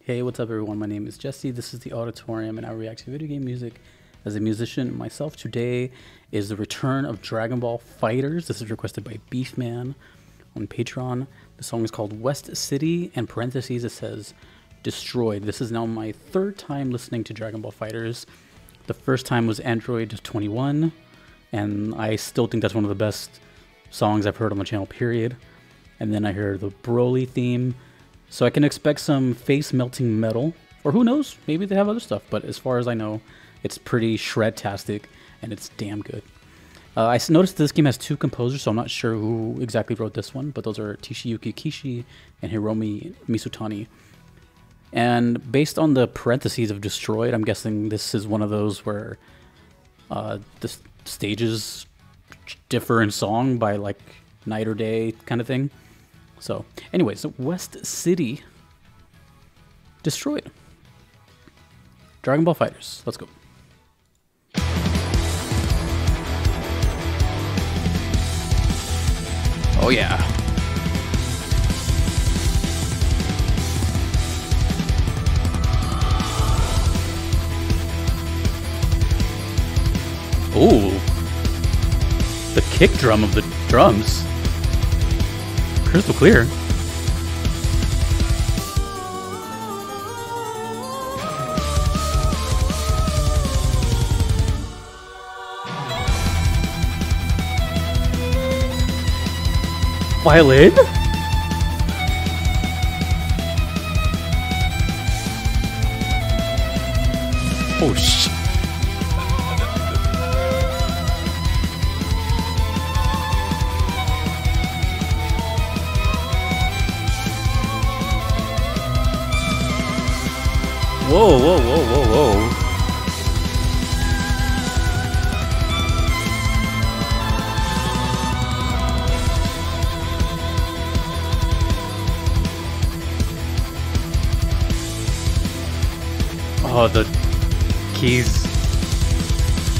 Hey, what's up everyone? My name is Jesse. This is the Auditorium and I react to video game music as a musician myself. Today is the return of Dragon Ball FighterZ. This is requested by Beefman on Patreon. The song is called West City, and parentheses it says Destroyed. This is now my third time listening to Dragon Ball FighterZ. The first time was Android 21, and I still think that's one of the best songs I've heard on the channel, period. And then I heard the Broly theme. So I can expect some face-melting metal, or who knows, maybe they have other stuff, but as far as I know, it's pretty shred-tastic, and it's damn good. I noticed this game has two composers, so I'm not sure who exactly wrote this one, but those are Toshiyuki Kishi and Hiromi Misutani. And based on the parentheses of Destroyed, I'm guessing this is one of those where the stages differ in song by like night or day kind of thing. So, anyways, West City, Destroyed. Dragon Ball FighterZ. Let's go. Oh yeah. Ooh. The kick drum of the drums. Crystal clear. Violin? Oh shit. Whoa, whoa, whoa, whoa, whoa. Oh, the keys.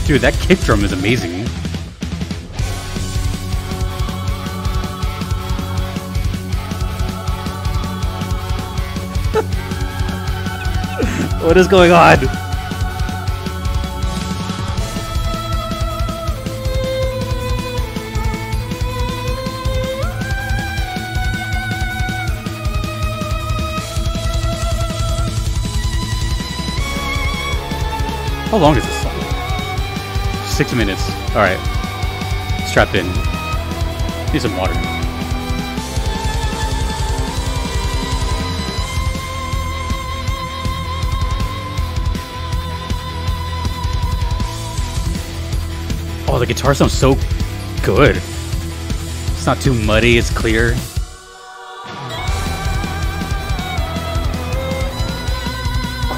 Dude, that kick drum is amazing. What is going on? How long is this song? 6 minutes. Alright. Strap in. Need some water. Oh, the guitar sounds so good. It's not too muddy, it's clear.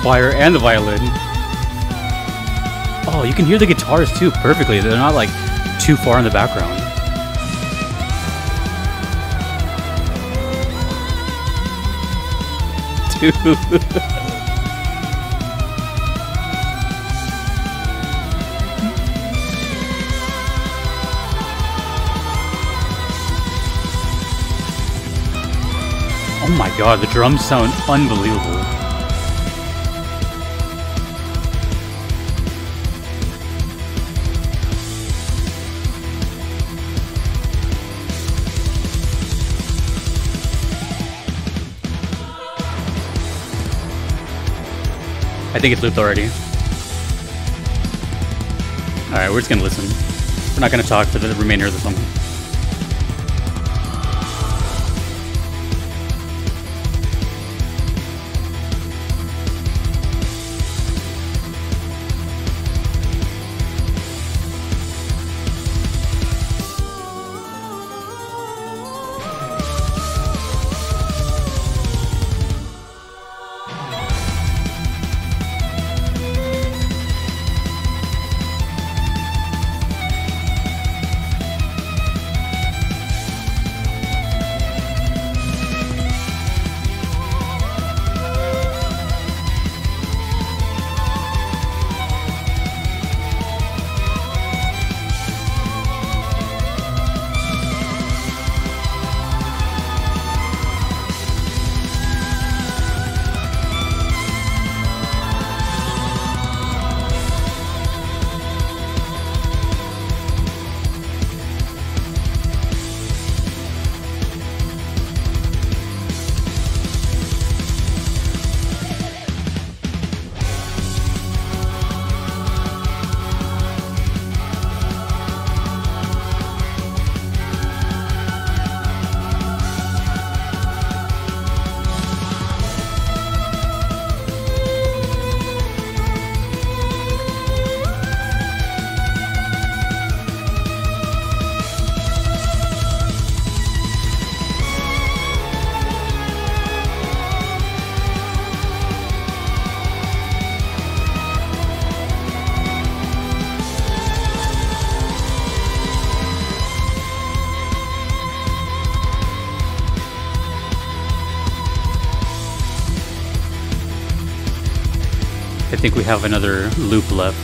Choir and the violin. Oh, you can hear the guitars too perfectly. They're not like too far in the background. Dude. Oh my god, the drums sound unbelievable. I think it's looped already. Alright, we're just gonna listen. We're not gonna talk for the remainder of the song. I think we have another loop left.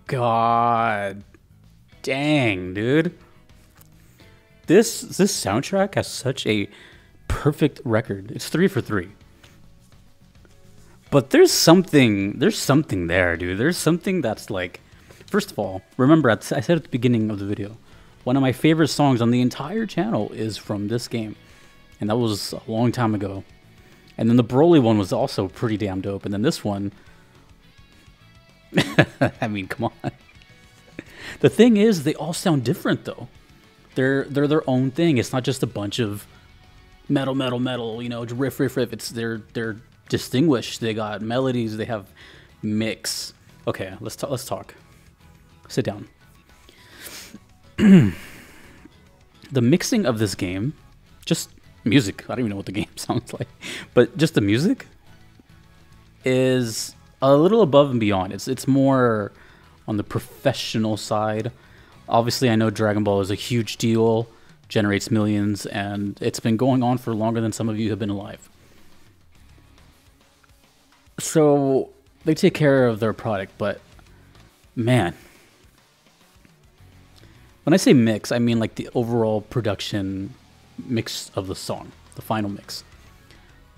God dang, dude. This soundtrack has such a perfect record. It's 3 for 3. But there's something there, dude. There's something that's like, first of all, remember I said at the beginning of the video, one of my favorite songs on the entire channel is from this game. And that was a long time ago. And then the Broly one was also pretty damn dope. And then this one, I mean, come on. The thing is, they all sound different though. They're their own thing. It's not just a bunch of metal, you know, riff. It's they're distinguished. They got melodies, they have mix. Okay, let's talk. Sit down. The mixing of this game, just music. I don't even know what the game sounds like, but just the music is a little above and beyond. It's more on the professional side. Obviously, I know Dragon Ball is a huge deal, generates millions, and it's been going on for longer than some of you have been alive. So they take care of their product, but man, when I say mix, I mean like the overall production mix of the song, the final mix.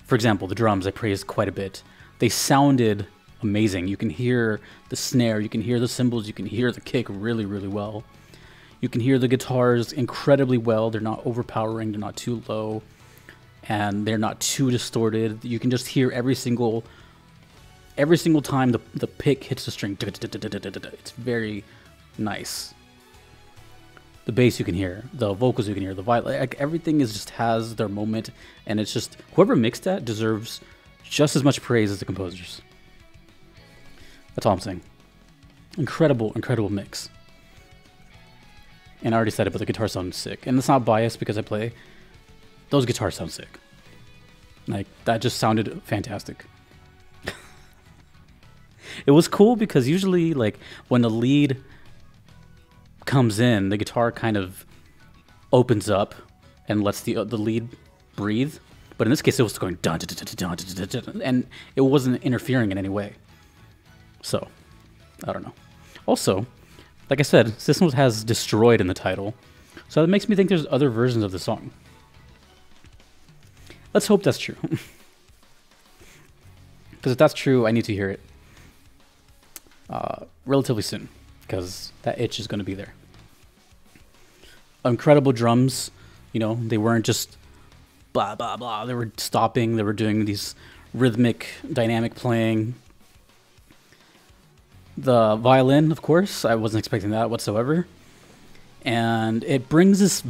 For example, the drums I praised quite a bit. They sounded amazing. You can hear the snare, you can hear the cymbals, you can hear the kick really, really well. You can hear the guitars incredibly well. They're not overpowering, they're not too low, and they're not too distorted. You can just hear every single time the pick hits the string. It's very nice. The bass you can hear, the vocals you can hear, the violin, like everything is just has their moment, and it's just whoever mixed that deserves just as much praise as the composers. That's all I'm saying. Incredible, incredible mix. And I already said it, but the guitar sounds sick. And it's not biased because I play. Those guitars sound sick. Like, that just sounded fantastic. It was cool because usually, like, when the lead comes in, the guitar kind of opens up and lets the lead breathe. But in this case, it was going dun, dun, dun, dun, dun, dun, dun, and it wasn't interfering in any way. So, I don't know. Also, like I said, System has Destroyed in the title, so that makes me think there's other versions of the song. Let's hope that's true. Because if that's true, I need to hear it relatively soon, because that itch is going to be there. Incredible drums, you know, they weren't just blah, blah, blah. They were stopping, they were doing these rhythmic, dynamic playing. The violin, of course, I wasn't expecting that whatsoever. And it brings this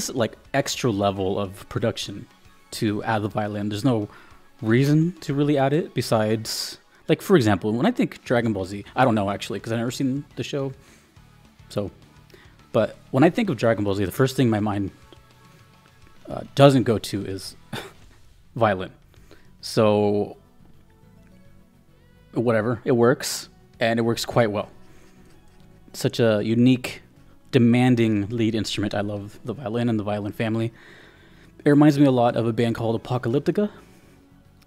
like extra level of production to add the violin. There's no reason to really add it besides, like, for example, when I think Dragon Ball Z, I don't know actually because I've never seen the show. So, but when I think of Dragon Ball Z, the first thing my mind doesn't go to is violin. So, whatever, it works. And it works quite well. Such a unique, demanding lead instrument. I love the violin and the violin family. It reminds me a lot of a band called Apocalyptica,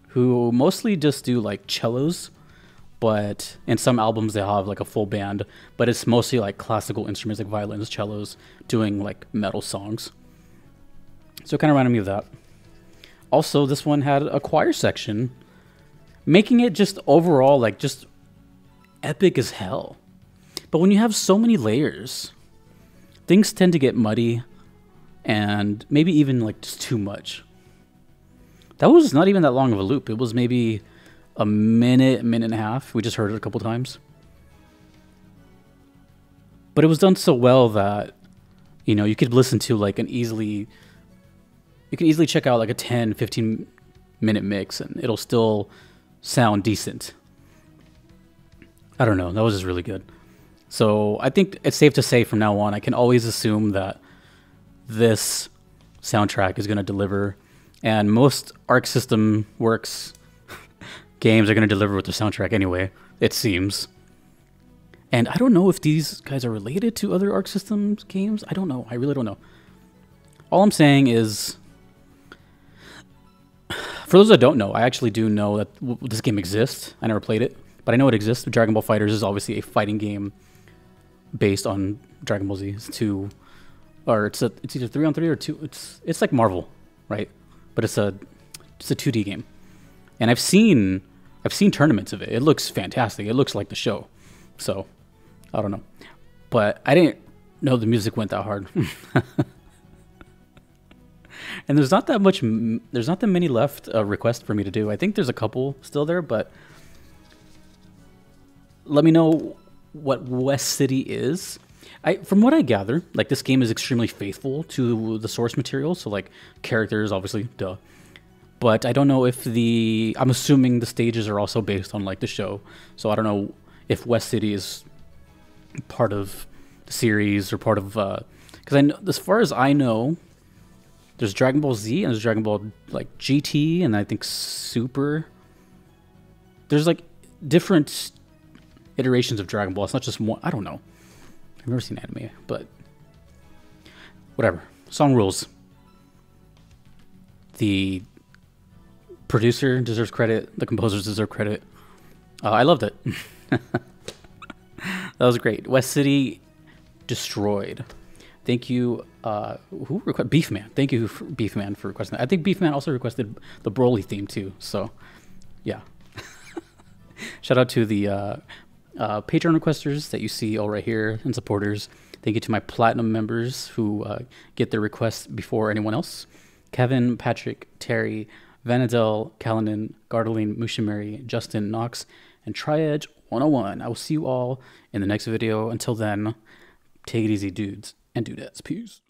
who mostly just do like cellos, but in some albums they have like a full band, but it's mostly like classical instruments like violins, cellos, doing like metal songs. So it kind of reminded me of that. Also, this one had a choir section, making it just overall like just epic as hell. But when you have so many layers, things tend to get muddy and maybe even like just too much. That was not even that long of a loop. It was maybe a minute and a half. We just heard it a couple times. But it was done so well that, you know, you could listen to like you can easily check out like a 10, 15 minute mix and it'll still sound decent. I don't know. That was just really good. So I think it's safe to say from now on, I can always assume that this soundtrack is going to deliver, and most Arc System Works games are going to deliver with the soundtrack anyway, it seems. And I don't know if these guys are related to other Arc Systems games. I don't know. I really don't know. All I'm saying is, for those that don't know, I actually do know that this game exists. I never played it, but I know it exists. Dragon Ball FighterZ is obviously a fighting game based on Dragon Ball Z. It's either 3-on-3 or 2. It's like Marvel, right? But it's a 2D game. And I've seen tournaments of it. It looks fantastic. It looks like the show. So, I don't know. But I didn't know the music went that hard. And there's not that many left requests for me to do. I think there's a couple still there, but let me know what West City is. From what I gather, like, this game is extremely faithful to the source material, so like characters, obviously, duh. But I don't know if I'm assuming the stages are also based on like the show, so I don't know if West City is part of the series or part of, because I know, as far as I know, there's Dragon Ball Z and there's Dragon Ball like GT and I think Super. There's like different iterations of Dragon Ball. It's not just one. I don't know. I've never seen anime, but whatever. Song rules. The producer deserves credit. The composers deserve credit. I loved it. That was great. West City destroyed. Thank you. Who requested? Beefman. Thank you, Beefman, for requesting that. I think Beefman also requested the Broly theme too. So, yeah. Shout out to the Patreon requesters that you see all right here and supporters. Thank you to my platinum members who get their requests before anyone else. Kevin, Patrick, Terry, Vanadel, Callanan, Gardeline, Mushimari, Justin, Knox, and Triedge 101. I will see you all in the next video. Until then, take it easy, dudes and dudettes. Peace.